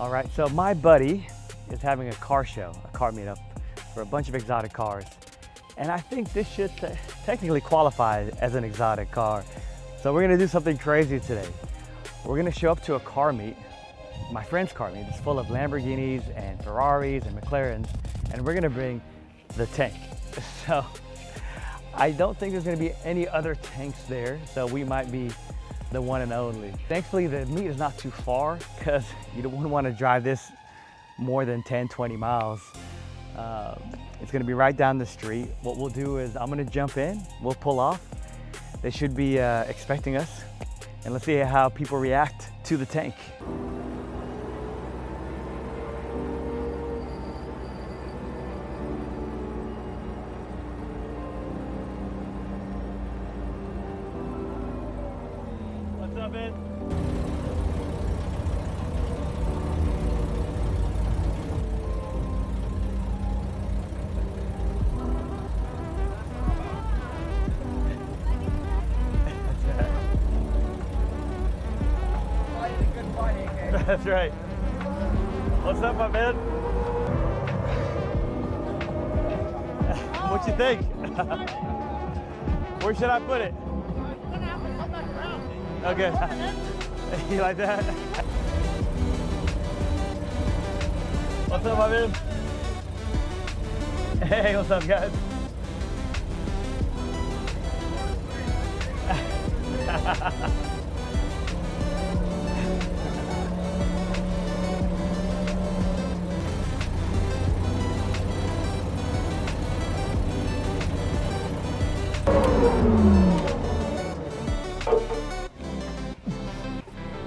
All right, so my buddy is having a car show, a car meetup for a bunch of exotic cars. And I think this should technically qualify as an exotic car. So we're gonna do something crazy today. We're gonna show up to a car meet, my friend's car meet. It's full of Lamborghinis and Ferraris and McLarens, and we're gonna bring the tank. So I don't think there's gonna be any other tanks there, so we might be the one and only. Thankfully, the meet is not too far because you don't want to drive this more than 10, 20 miles. It's gonna be right down the street. What we'll do is I'm gonna jump in, we'll pull off. They should be expecting us, and let's see how people react to the tank. What's up, man? That's right. What's up, my man? What you think? Where should I put it? Okay. You like that? What's up, my man? Hey, what's up, guys?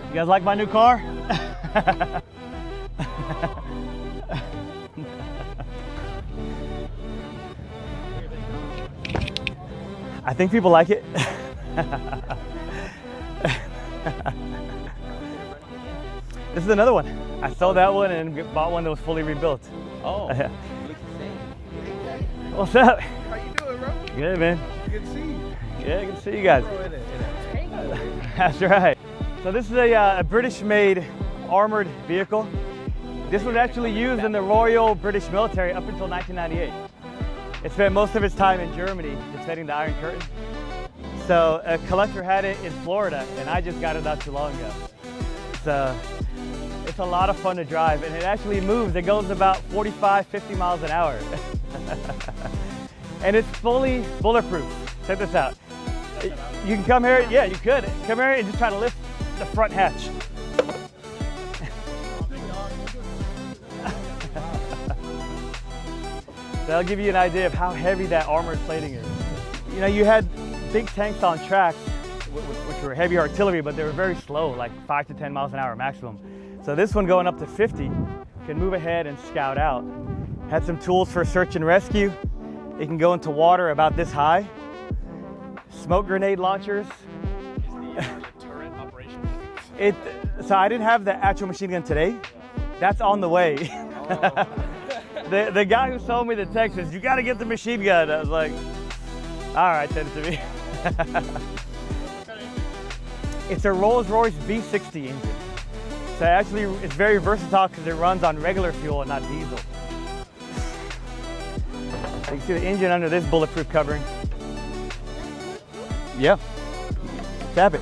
You guys like my new car? I think people like it. This is another one. I sold that one and bought one that was fully rebuilt. Oh, looks the same. What's up? How you doing, bro? Good, man. Good to see you. Yeah, good to see you guys. Bro, in a tank. That's right. So this is a British-made armored vehicle. This was actually used in the Royal British military up until 1998. It spent most of its time in Germany defending the Iron Curtain. So a collector had it in Florida, and I just got it not too long ago. So it's a lot of fun to drive, and it actually moves. It goes about 45, 50 miles an hour. And it's fully bulletproof. Check this out. You can come here, yeah, you could. Come here and just try to lift the front hatch. That'll give you an idea of how heavy that armored plating is. You know, you had big tanks on tracks, which were heavy artillery, but they were very slow, like 5 to 10 miles an hour maximum. So this one going up to 50 can move ahead and scout out. Had some tools for search and rescue. It can go into water about this high. Smoke grenade launchers. Turret operation. So I didn't have the actual machine gun today. That's on the way. Oh. The guy who sold me the text says, "You got to get the machine gun." I was like, "All right, send it to me." It's a Rolls-Royce V60 engine. So actually, it's very versatile because it runs on regular fuel and not diesel. So you can see the engine under this bulletproof covering. Yeah, tap it.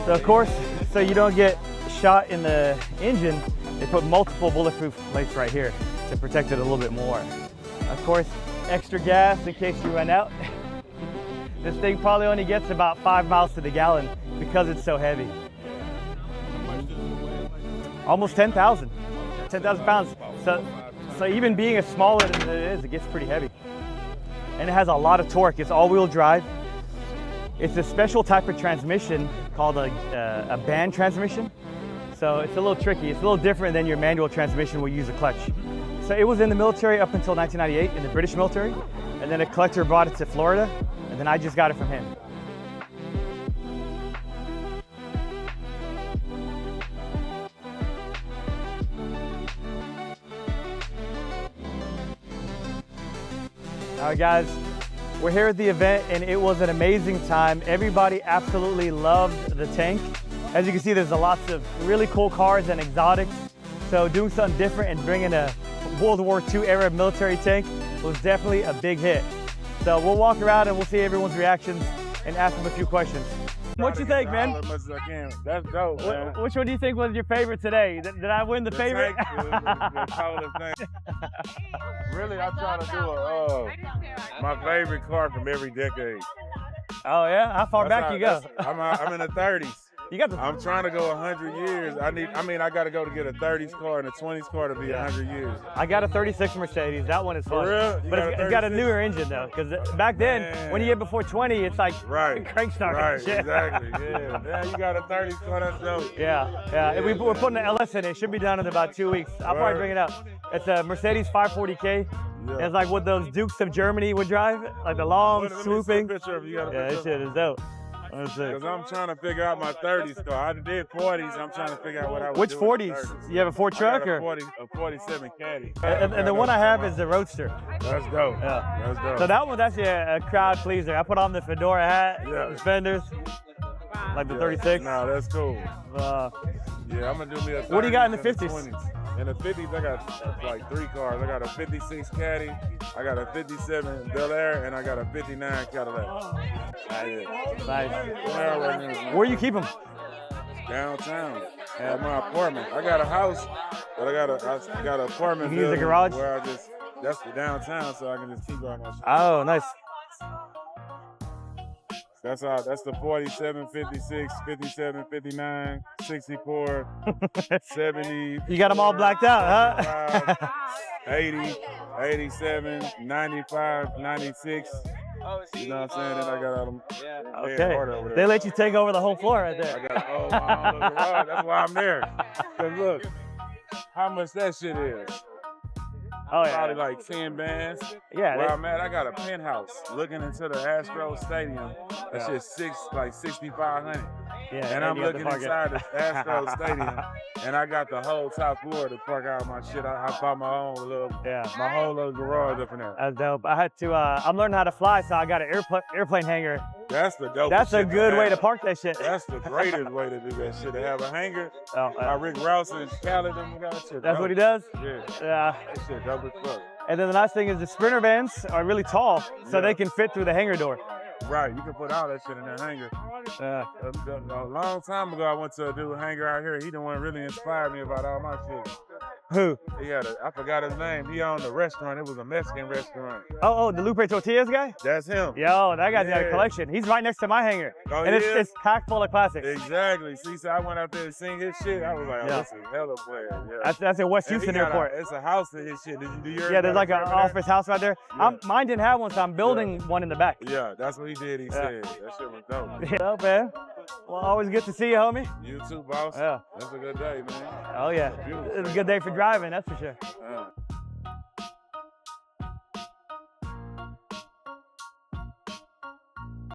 So of course, so you don't get shot in the engine, they put multiple bulletproof plates right here to protect it a little bit more. Of course, extra gas in case you run out. This thing probably only gets about 5 miles to the gallon because it's so heavy. Almost 10,000 pounds. So even being as smaller as it is, it gets pretty heavy. And it has a lot of torque. It's all-wheel drive. It's a special type of transmission called a band transmission. So it's a little tricky. It's a little different than your manual transmission will use a clutch. So it was in the military up until 1998 in the British military. And then a collector brought it to Florida, and then I just got it from him. All right, guys, we're here at the event, and it was an amazing time. Everybody absolutely loved the tank. As you can see, there's lots of really cool cars and exotics. So doing something different and bringing a World War II era military tank was definitely a big hit. So we'll walk around and we'll see everyone's reactions and ask them a few questions. What you think, man? As much as I can. That's dope, man. Which one do you think was your favorite today? Did I win the favorite? The coldest thing. Really, I try to do my favorite car from every decade. Oh yeah, how far back you go? I'm in the 30s. You got the. I'm trying to go 100 years. I got to go to get a 30s car and a 20s car to be 100 years. I got a 36 Mercedes. That one is fun. For real? But it's got a newer engine though, because back then, when you get before 20, it's like crank start. Right, exactly. Yeah. Yeah, you got a 30s car. That's dope. Yeah. We're putting an LS in it. It should be done in about 2 weeks. I'll probably bring it up. It's a Mercedes 540K. Yeah. It's like what those Dukes of Germany would drive, like the long swooping. Let me see a picture of you. This shit is dope. Because I'm trying to figure out my 30s car. I did 40s. I'm trying to figure out what I would Which do 40s? You have a Ford truck or? A 47 Caddy. And the one I have is the Roadster. That's dope. Yeah. That's dope. So that one's actually a crowd pleaser. I put on the fedora hat, suspenders, like the 36. No, that's cool. Yeah, I'm going to do me a 30s. What do you got in the 50s? 50s? In the 50s, I got like 3 cars. I got a 56 Caddy, I got a 57 Bel Air, and I got a 59 Cadillac. Nice. Where you keep them? Downtown, at my apartment. I got a house, but I got an apartment. You use the garage? Where that's the downtown, so I can just keep all my shit. Oh, nice. That's the 47, 56, 57, 59, 64, 70. You got them all blacked out, huh? 80, 87, 95, 96. You know what I'm saying? Then I got all them. Okay. Over there. They let you take over the whole floor right there. I got my own little garage. That's why I'm there. Cause look, how much that shit is. Oh yeah. Probably like 10 bands. Yeah. Where I'm at, I got a penthouse looking into the Astro Stadium. That shit's like 6,500. Yeah. And I'm looking inside the Astro Stadium, and I got the whole top floor to park out my shit. I bought my own my whole little garage up in there. That's dope. I had to. I'm learning how to fly, so I got an airplane hangar. That's the dope. That's a good way to park that shit. That's the greatest way to do that shit. To have a hangar. My Rick Rouse and Khaled them got shit. That's what he does. Yeah. Yeah. That shit dope as fuck. And then the nice thing is the Sprinter vans are really tall, so they can fit through the hangar door. Right, you can put all that shit in that hangar. A long time ago, I went to a dude hangar out here. He the one really inspired me about all my shit. Who? He had I forgot his name. He owned a restaurant. It was a Mexican restaurant. Oh, the Lupe Tortillas guy? That's him. Yo, that guy's got a collection. He's right next to my hangar. Oh, and it's packed full of classics. Exactly. See, so I went out there to sing his shit. I was like, this is hella player. Yeah. That's at West Houston Airport. It's a house to his shit. Did you do yours? Yeah, there's like an office house right there. Yeah. Mine didn't have one, so I'm building one in the back. Yeah, that's what he did. He said. That shit was dope. Yeah, man. Well, always good to see you, homie. You too, boss. Yeah. That's a good day, man. Oh, yeah. It's a good day for driving, that's for sure.